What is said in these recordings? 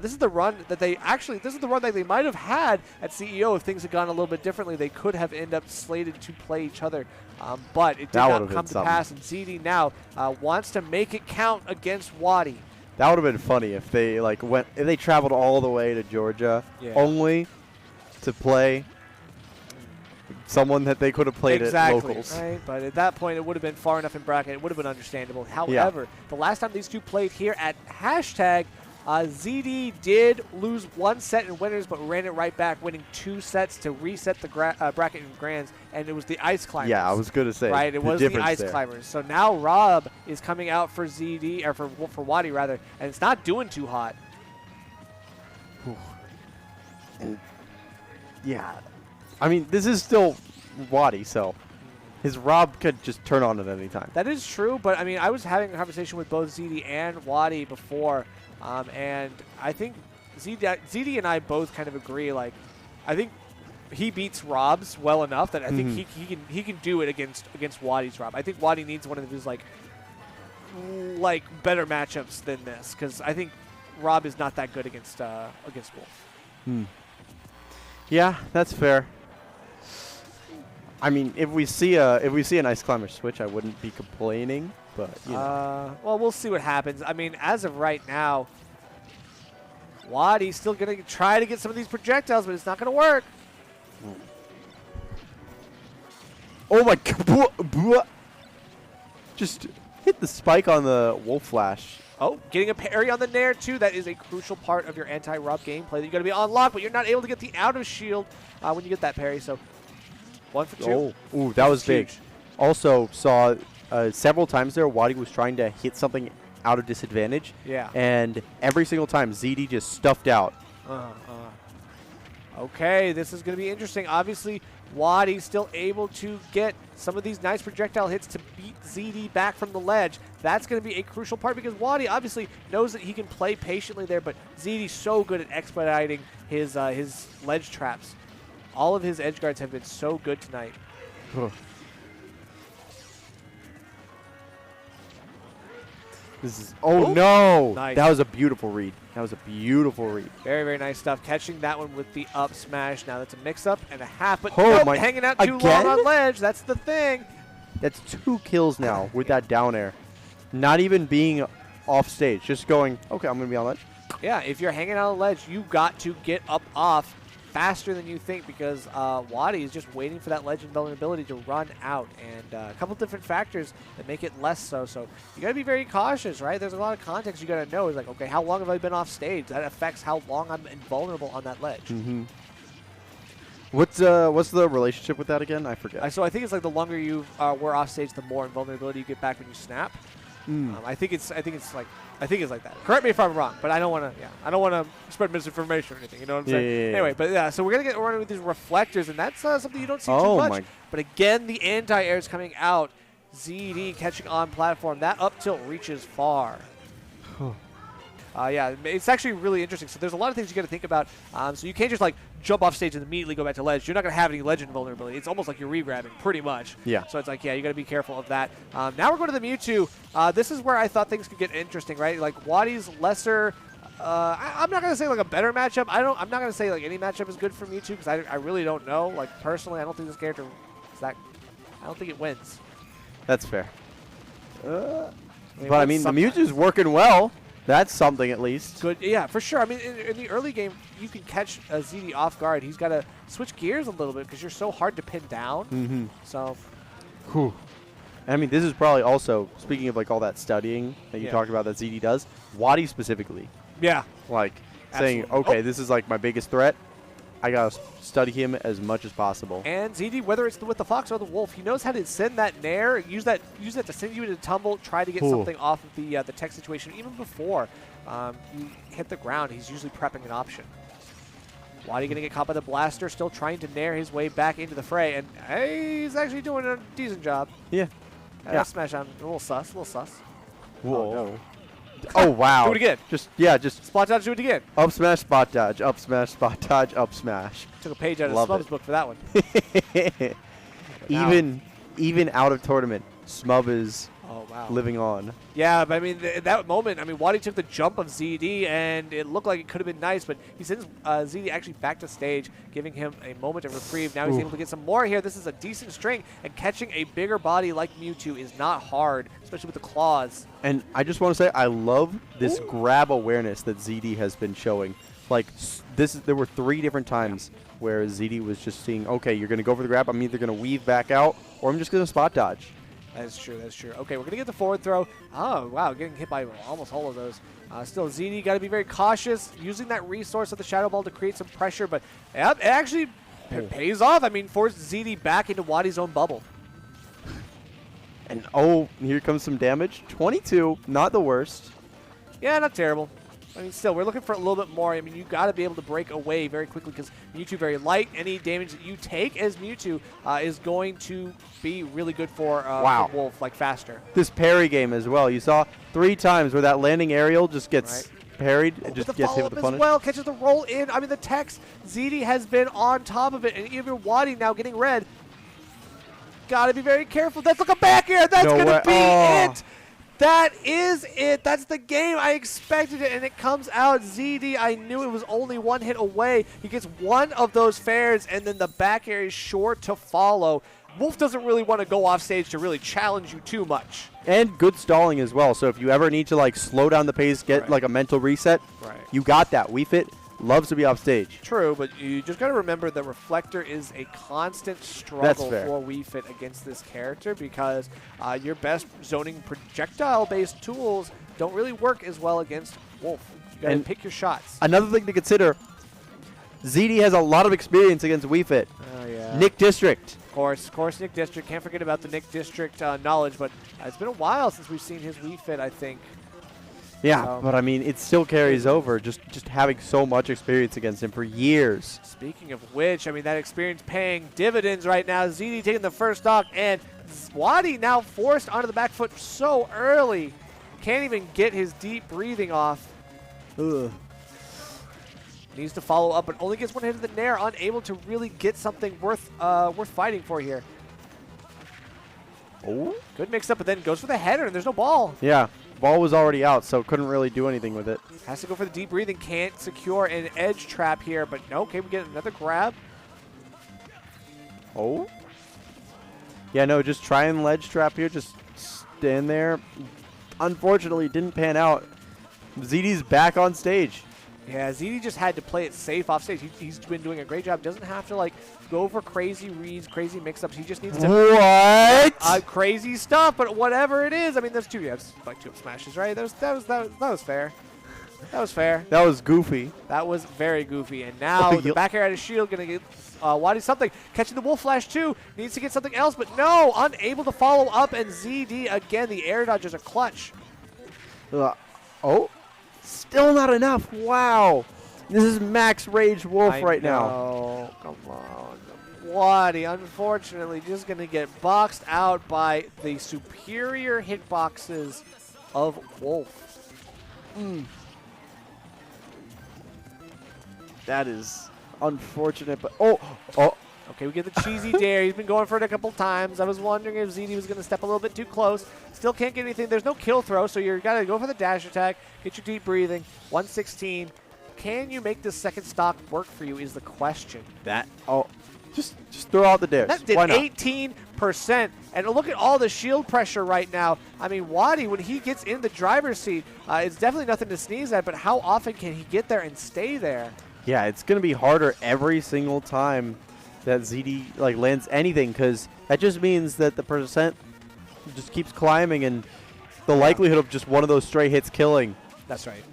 This is the run that they might have had at CEO if things had gone a little bit differently. They could have ended up slated to play each other, but it did not come to pass. And ZD now wants to make it count against WaDi. That would have been funny if they if they traveled all the way to Georgia only to play someone that they could have played at locals. Right, but at that point, it would have been far enough in bracket. It would have been understandable. However, the last time these two played here at Hashtag, ZD did lose one set in winners, but ran it right back, winning 2 sets to reset the bracket in grands, and it was the Ice Climbers. Yeah, I was going to say. Right, it was the Ice Climbers. So now Rob is coming out for ZD, or for WaDi rather, and it's not doing too hot. Yeah. I mean, this is still WaDi, so his Rob could just turn on at any time. That is true, but I mean, I was having a conversation with both ZD and WaDi before, and I think ZD and I both kind of agree. Like, I think he beats Rob's well enough that I think he can do it against WaDi's Rob. I think WaDi needs one of his like better matchups than this, because I think Rob is not that good against Wolf. Yeah, that's fair. I mean, if we see an Ice Climber switch, I wouldn't be complaining. But you know. Well, we'll see what happens. I mean, as of right now, WaDi's still going to try to get some of these projectiles, but it's not going to work. Oh my god! Just hit the spike on the Wolf Flash. Oh, getting a parry on the Nair, too. That is a crucial part of your anti-Rob gameplay that you got to be on lock, but you're not able to get the out of shield when you get that parry. So 1 for 2. Oh, ooh, that was big. Also saw several times there WaDi was trying to hit something out of disadvantage. Yeah. And every single time ZD just stuffed out. Okay, this is going to be interesting. Obviously, WaDi still able to get some of these nice projectile hits to beat ZD back from the ledge. That's going to be a crucial part because WaDi obviously knows that he can play patiently there, but ZD's so good at expediting his ledge traps. All of his edge guards have been so good tonight. This is no! Nice. That was a beautiful read. That was a beautiful read. Very, very nice stuff. Catching that one with the up smash. Now that's a mix-up and a half, but hanging out too long on ledge. That's the thing. That's 2 kills now with that down air. Not even being off stage. Just going, okay, I'm going to be on ledge. Yeah, if you're hanging out on ledge, you got to get up off faster than you think because WaDi is just waiting for that ledge invulnerability to run out, and a couple different factors that make it less so. So you got to be very cautious, right? There's a lot of context you got to know. It's like, okay, how long have I been off stage? That affects how long I'm invulnerable on that ledge. What's the relationship with that again? I forget. So I think it's like the longer you were off stage, the more invulnerability you get back when you snap. I think it's like that. Correct me if I'm wrong, but I don't want to. Yeah, I don't want to spread misinformation or anything. You know what I'm saying? Anyway, but yeah. So we're gonna get running with these reflectors, and that's something you don't see too much. But again, the anti-air is coming out. ZD catching on platform. That up tilt reaches far. Yeah, it's actually really interesting. So there's a lot of things you got to think about. So you can't just like jump off stage and immediately go back to ledge. You're not going to have any ledge invulnerability. It's almost like you're re-grabbing pretty much. Yeah. So it's like, yeah, you got to be careful of that. Now we're going to the Mewtwo. This is where I thought things could get interesting, right? Like WaDi's lesser. I'm not going to say like a better matchup. I'm not going to say like any matchup is good for Mewtwo because I really don't know. Like personally, I don't think this character is that. I don't think it wins. That's fair. But I mean, the Mewtwo's working well. That's something at least. Good, yeah, for sure. I mean, in the early game, you can catch a ZD off guard. He's got to switch gears a little bit because you're so hard to pin down. So, I mean, this is probably also, speaking of like all that studying that you talked about that ZD does, WaDi specifically. Yeah. Like saying, okay, this is like my biggest threat. I got to study him as much as possible. And ZD, whether it's with the Fox or the Wolf, he knows how to send that Nair, use that to send you into tumble, try to get something off of the tech situation. Even before you hit the ground, he's usually prepping an option. WaDi going to get caught by the blaster, still trying to Nair his way back into the fray, and he's actually doing a decent job. Yeah. Smash on a little sus, Whoa. Oh, no. Oh, wow. Do it again. Just spot dodge, do it again. Up smash, spot dodge, up smash, spot dodge, up smash. Took a page out of Smub's book for that one. Even out of tournament, Smub is Oh, wow. living on. Yeah, but I mean, that moment, I mean, WaDi took the jump of ZD, and it looked like it could have been nice, but he sends ZD actually back to stage, giving him a moment of reprieve. Now he's able to get some more here. This is a decent string, and catching a bigger body like Mewtwo is not hard, especially with the claws. And I just want to say, I love this grab awareness that ZD has been showing. Like, there were 3 different times where ZD was just seeing, okay, you're going to go for the grab. I'm either going to weave back out, or I'm just going to spot dodge. That's true. That's true. Okay, we're going to get the forward throw. Oh, wow, getting hit by almost all of those. Still, ZD got to be very cautious, using that resource of the Shadow Ball to create some pressure, but it actually pays off. I mean, forced ZD back into WaDi's own bubble. And, here comes some damage. 22, not the worst. Yeah, not terrible. I mean, still, we're looking for a little bit more. I mean, you got to be able to break away very quickly because Mewtwo very light. Any damage that you take as Mewtwo is going to be really good for Wolf, like faster. This parry game as well. You saw 3 times where that landing aerial just gets parried. It just gets hit with the punish. As well, catches the roll in. I mean, the text, ZD has been on top of it, and even WaDi now getting red. Got to be very careful. That's like a back air. That's going to be it. That is it. That's the game. I expected it, and it comes out. ZD, I knew it was only 1 hit away. He gets one of those fairs, and then the back air is sure to follow. Wolf doesn't really want to go off stage to really challenge you too much. And good stalling as well. So if you ever need to like slow down the pace, get like a mental reset, you got that. Wii Fit loves to be off stage. True, but you just got to remember that Reflector is a constant struggle for Wii Fit against this character because your best zoning projectile-based tools don't really work as well against Wolf. You got to pick your shots. Another thing to consider, ZD has a lot of experience against Wii Fit. Oh, yeah. Nick District. Of course, Nick District. Can't forget about the Nick District knowledge, but it's been a while since we've seen his Wii Fit, I think. Yeah, but I mean, it still carries over, just having so much experience against him for years. Speaking of which, I mean, that experience paying dividends right now. ZD taking the first stock, and WaDi now forced onto the back foot so early. Can't even get his deep breathing off. Ugh. Needs to follow up, but only gets 1 hit of the Nair, unable to really get something worth fighting for here. Oh, good mix up, but then goes for the header, and there's no ball. Yeah. Ball was already out, so couldn't really do anything with it. Has to go for the deep breathing. Can't secure an edge trap here, but no. Okay, we get another grab. Oh. Yeah, no, just try and ledge trap here. Just stand there. Unfortunately, it didn't pan out. ZD's back on stage. Yeah, ZD just had to play it safe off stage. He's been doing a great job. Doesn't have to, like, go for crazy reads, crazy mix-ups. He just needs to... What? Crazy stuff, but whatever it is. I mean, there's 2 up smashes, right? That was fair. That was fair. That was goofy. That was very goofy. And now the back air out of shield going to get WaDi something. Catching the Wolf Flash, too. Needs to get something else, but no. Unable to follow up, and ZD, again, the air dodge is a clutch. Oh. Still not enough. Wow. This is max rage Wolf right now. Come on. WaDi, unfortunately, just going to get boxed out by the superior hitboxes of Wolf. That is unfortunate, but okay, we get the cheesy dare. He's been going for it a couple times. I was wondering if ZD was going to step a little bit too close. Still can't get anything. There's no kill throw, so you got to go for the dash attack, get your deep breathing. 116. Can you make this second stock work for you is the question. Just throw out the dares. That did 18%. And look at all the shield pressure right now. I mean, WaDi, when he gets in the driver's seat, it's definitely nothing to sneeze at, but how often can he get there and stay there? Yeah, it's going to be harder every single time that ZD lands anything, because that just means that the percent just keeps climbing, and the likelihood of just one of those stray hits killing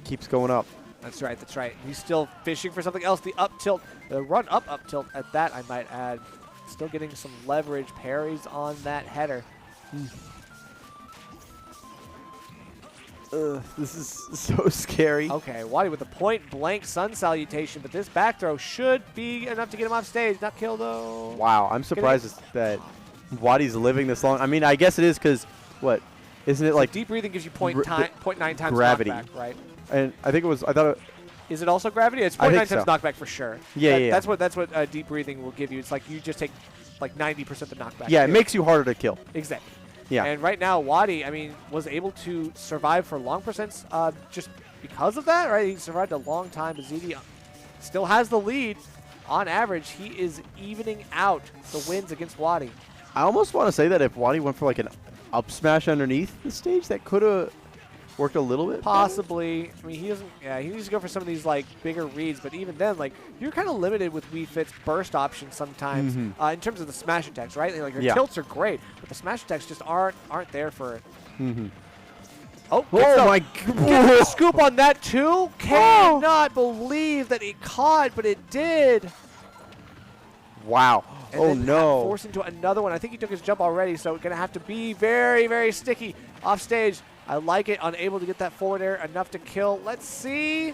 keeps going up. That's right. He's still fishing for something else. The up tilt, the run up tilt at that, I might add. Still getting some leverage parries on that header. This is so scary. Okay, WaDi with the point-blank sun salutation, but this back throw should be enough to get him off stage. Not kill, though. Wow, I'm surprised that WaDi's living this long. I mean, I guess it is because, isn't it like... Deep breathing gives you 0.9 times gravity. Knockback, right? And I think it was, I thought it... Is it also gravity? It's 0.9 times knockback for sure. Yeah. That's what deep breathing will give you. It's like you just take like 90% the knockback. Yeah, it makes you harder to kill. Exactly. Yeah. And right now, WaDi, I mean, was able to survive for long percents just because of that, right? He survived a long time, but ZD still has the lead. On average, he is evening out the wins against WaDi. I almost want to say that if WaDi went for like an up smash underneath the stage, that could have worked a little bit Possibly. better. I mean, he doesn't. Yeah, he needs to go for some of these like bigger reads, but even then, like you're kind of limited with Wii Fit's burst options sometimes in terms of the smash attacks, right? Like your tilts are great, but the smash attacks just aren't there for it. Oh my God! Scoop on that too. Cannot believe that it caught, but it did. Wow. And then forced into another one. I think he took his jump already, so going to have to be very, very sticky off stage. I like it. Unable to get that forward air enough to kill. Let's see.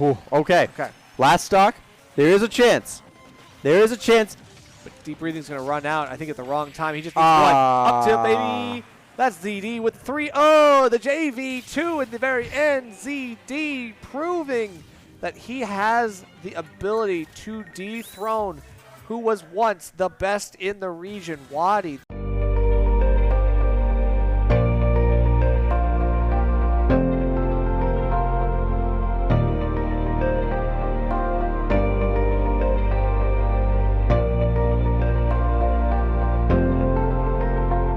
Ooh, okay. Last stock. There is a chance. There is a chance. But deep breathing is going to run out. I think at the wrong time. He just needs one. Up tilt, baby. That's ZD with 3-0. The JV2 at the very end. ZD proving that he has the ability to dethrone who was once the best in the region, WaDi.